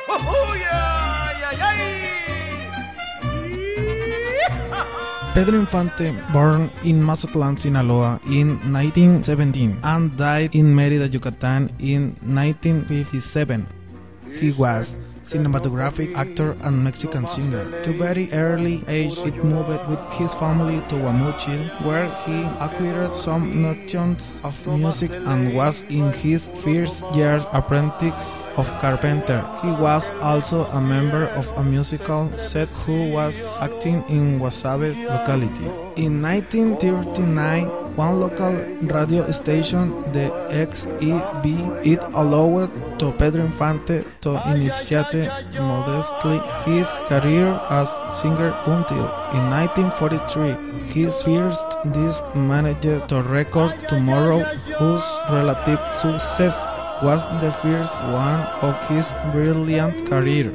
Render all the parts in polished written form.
Oh, yeah, yeah, yeah. Pedro Infante, born in Mazatlan, Sinaloa in 1917 and died in Mérida, Yucatan in 1957. He was cinematographic actor and Mexican singer. To very early age, it moved with his family to Guamuchil, where he acquired some notions of music and was in his first years apprentice of carpenter. He was also a member of a musical set who was acting in Guasabe's locality. In 1939, one local radio station, the XEB, it allowed to Pedro Infante to initiate modestly his career as singer until, in 1943, his first disc managed to record Tomorrow, whose relative success was the first one of his brilliant career.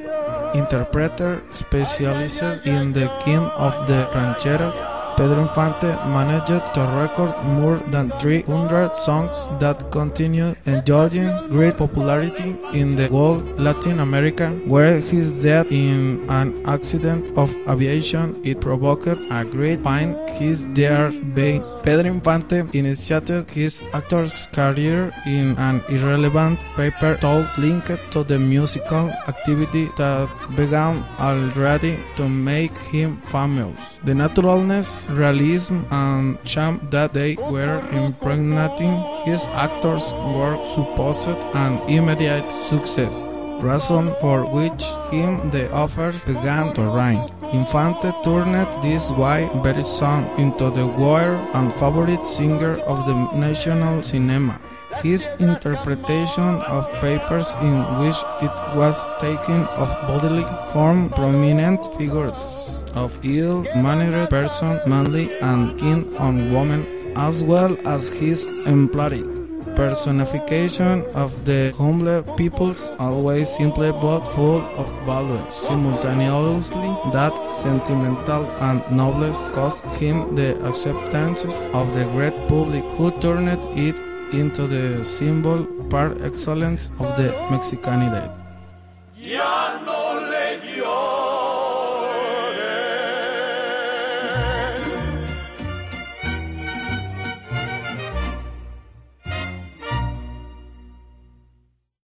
Interpreter specialized in the king of the rancheras, Pedro Infante managed to record more than 300 songs that continue enjoying great popularity in the whole Latin America, where his death in an accident of aviation it provoked a great pain his dear being. Pedro Infante initiated his actor's career in an irrelevant paper talk linked to the musical activity that began already to make him famous. The naturalness, realism and charm that they were impregnating his actor's work supposed an immediate success, reason for which him the offers began to rain. Infante turned this very song into the world and favorite singer of the national cinema. His interpretation of papers in which it was taken of bodily form prominent figures of ill-mannered person, manly and keen on woman, as well as his emphatic personification of the humble peoples, always simple but full of value. Simultaneously, that sentimental and noblesse cost him the acceptance of the great public, who turned it into the symbol par excellence of the Mexicanidad.